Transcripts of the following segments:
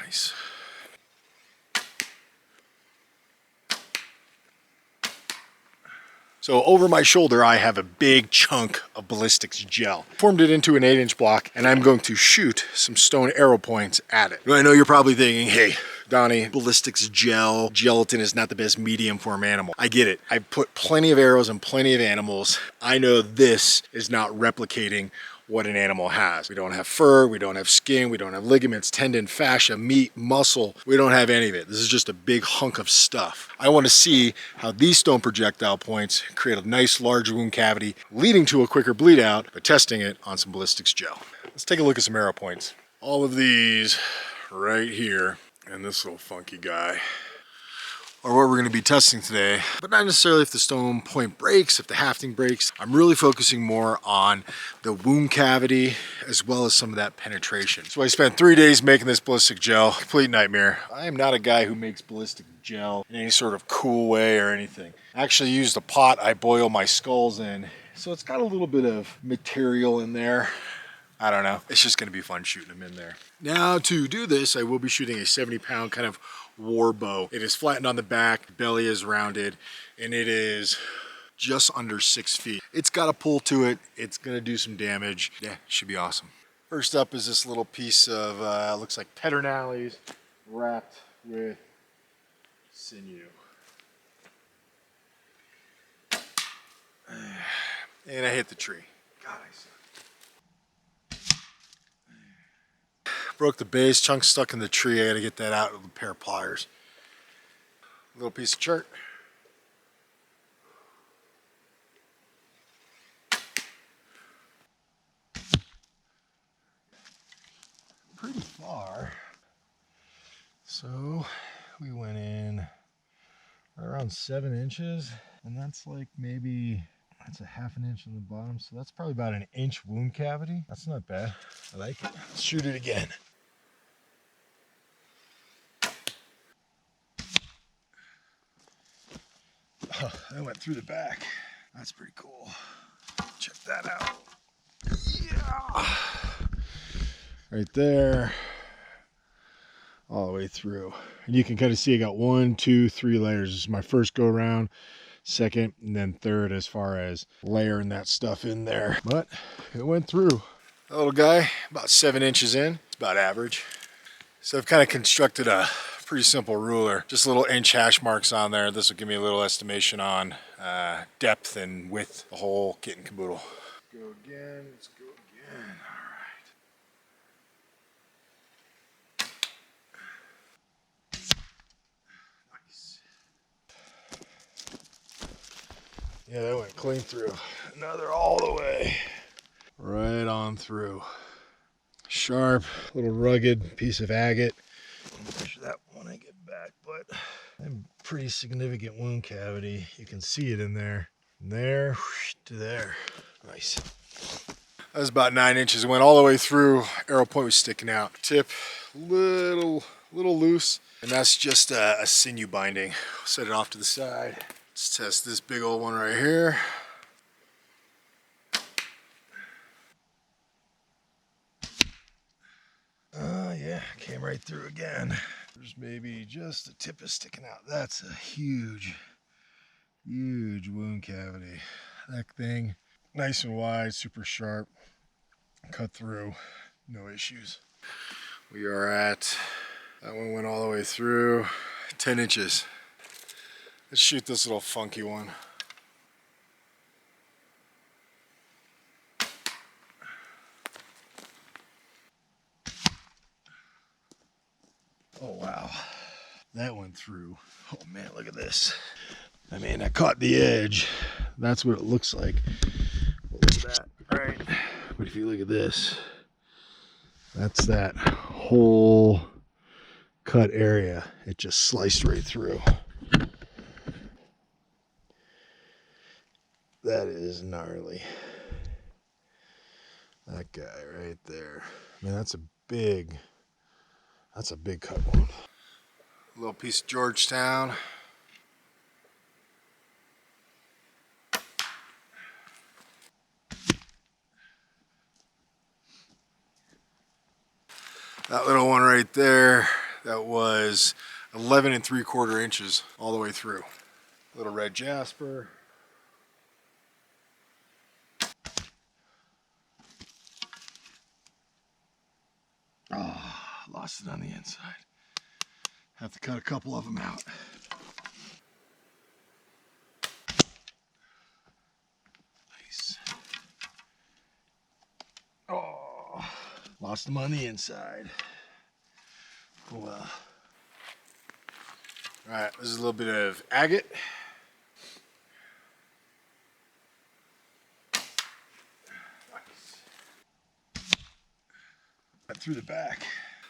Nice. So over my shoulder, I have a big chunk of ballistics gel. Formed it into an 8-inch block, and I'm going to shoot some stone arrow points at it. I know you're probably thinking, hey, Donnie, ballistics gel, gelatin is not the best medium for an animal. I get it. I put plenty of arrows in plenty of animals. I know this is not replicating what an animal has. We don't have fur, we don't have skin, we don't have ligaments, tendon, fascia, meat, muscle. We don't have any of it. This is just a big hunk of stuff. I want to see how these stone projectile points create a nice large wound cavity, leading to a quicker bleed out by testing it on some ballistics gel. Let's take a look at some arrow points. All of these right here, and this little funky guy, are what we're going to be testing today, but not necessarily if the stone point breaks, if the hafting breaks. I'm really focusing more on the wound cavity as well as some of that penetration. So I spent 3 days making this ballistic gel, complete nightmare. I am not a guy who makes ballistic gel in any sort of cool way or anything. I actually used a pot I boil my skulls in, so it's got a little bit of material in there. I don't know, it's just going to be fun shooting them in there. Now to do this, I will be shooting a 70-pound kind of war bow. It is flattened on the back, belly is rounded, and it is just under 6 feet. It's got a pull to it. It's gonna do some damage. Yeah, it should be awesome. First up is this little piece of, looks like pedernales wrapped with sinew. And I hit the tree. God, I suck. Broke the base, chunk stuck in the tree. I gotta get that out with a pair of pliers. Little piece of chert. Pretty far. So we went in around 7 inches, and that's like maybe, that's a ½ inch on the bottom. So that's probably about an inch wound cavity. That's not bad. I like it. Let's shoot it again. Oh, that went through the back. That's pretty cool. Check that out. Yeah. Right there. All the way through. And you can kind of see I got 1, 2, 3 layers. This is my first go around, second, and then third as far as layering that stuff in there. But it went through. That little guy, about 7 inches in. It's about average. So I've kind of constructed a pretty simple ruler, just little inch hash marks on there. This will give me a little estimation on depth and width, the whole kit and caboodle. Go again, let's go again. All right. Nice. Yeah, that went clean through. Another all the way. Right on through. Sharp, little rugged piece of agate. Measure that when I get back, but a pretty significant wound cavity. You can see it in there. From there to there. Nice. That was about 9 inches. It went all the way through. Arrow point was sticking out. Tip, little loose. And that's just a sinew binding. Set it off to the side. Let's test this big old one right here. Yeah, came right through again. There's maybe just the tip is sticking out. That's a huge wound cavity. That thing, nice and wide, super sharp, cut through, no issues. We are at, that one went all the way through, 10 inches. Let's shoot this little funky one. Oh wow, that went through. Oh man, look at this. I mean, I caught the edge. That's what it looks like. Look at that, right? But if you look at this, that's that whole cut area. It just sliced right through. That is gnarly. That guy right there. Man, that's a big cut one. A little piece of Georgetown. That little one right there, that was 11 3/4 inches all the way through. Little red jasper. Oh, lost it on the inside. Have to cut a couple of them out. Nice. Oh, lost them on the inside. Oh well. All right, this is a little bit of agate. Right through the back.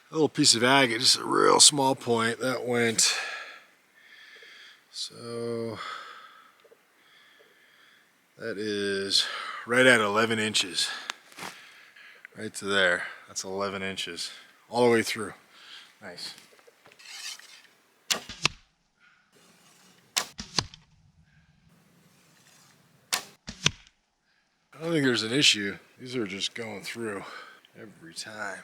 A little piece of agate, just a real small point. That went, so that is right at 11 inches. Right to there. That's 11 inches. All the way through. Nice. I don't think there's an issue. These are just going through every time.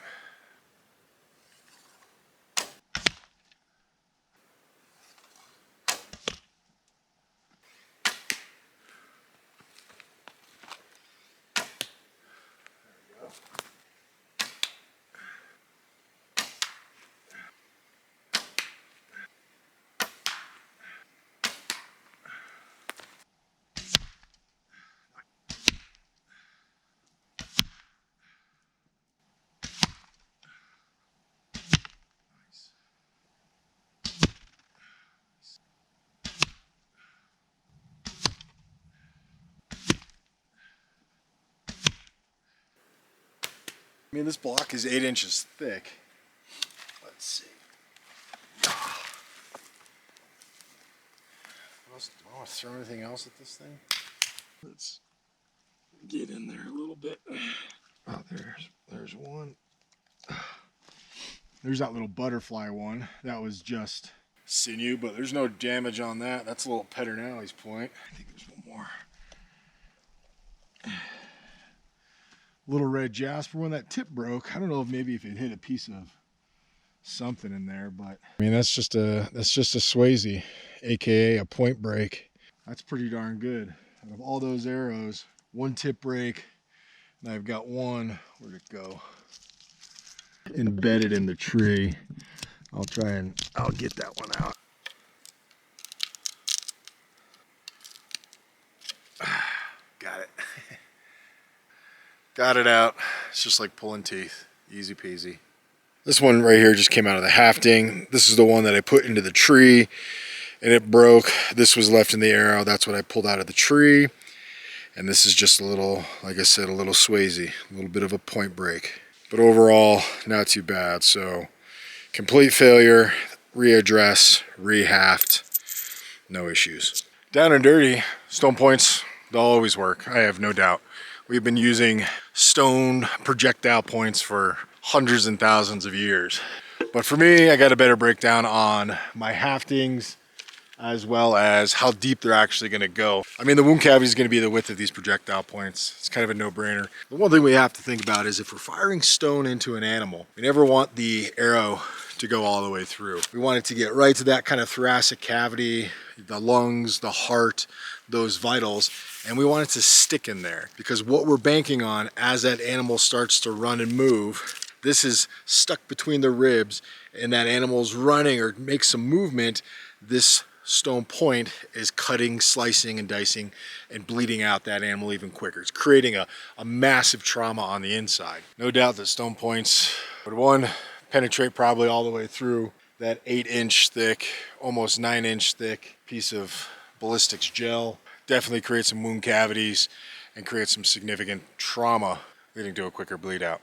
I mean, this block is 8 inches thick. Let's see. Do I want to throw anything else at this thing? Let's get in there a little bit. Oh, there's one. There's that little butterfly one. That was just sinew, but there's no damage on that. That's a little Pedernales point. I think there's one more. Little red jasper one. That tip broke. I don't know if maybe if it hit a piece of something in there, but I mean that's just a Swayze, aka a point break. That's pretty darn good. Out of all those arrows, one tip break, and I've got one, where'd it go? Embedded in the tree. I'll get that one out. Got it. Got it out. It's just like pulling teeth. Easy peasy. This one right here just came out of the hafting. This is the one that I put into the tree and it broke. This was left in the arrow. That's what I pulled out of the tree. And this is just a little, like I said, a little Swayze, a little bit of a point break. But overall, not too bad. So complete failure, readdress, rehaft, no issues. Down and dirty, stone points, they'll always work. I have no doubt. We've been using stone projectile points for hundreds and thousands of years. But for me, I got a better breakdown on my haftings as well as how deep they're actually gonna go. I mean, the wound cavity is gonna be the width of these projectile points. It's kind of a no-brainer. The one thing we have to think about is if we're firing stone into an animal, we never want the arrow to go all the way through. We want it to get right to that kind of thoracic cavity, the lungs, the heart, those vitals, and we want it to stick in there because what we're banking on as that animal starts to run and move, this is stuck between the ribs and that animal's running or makes some movement, this stone point is cutting, slicing, and dicing and bleeding out that animal even quicker. It's creating a massive trauma on the inside. No doubt that stone points would, one, penetrate probably all the way through that 8-inch thick, almost 9-inch thick piece of ballistics gel. Definitely create some wound cavities and create some significant trauma, leading to a quicker bleed out.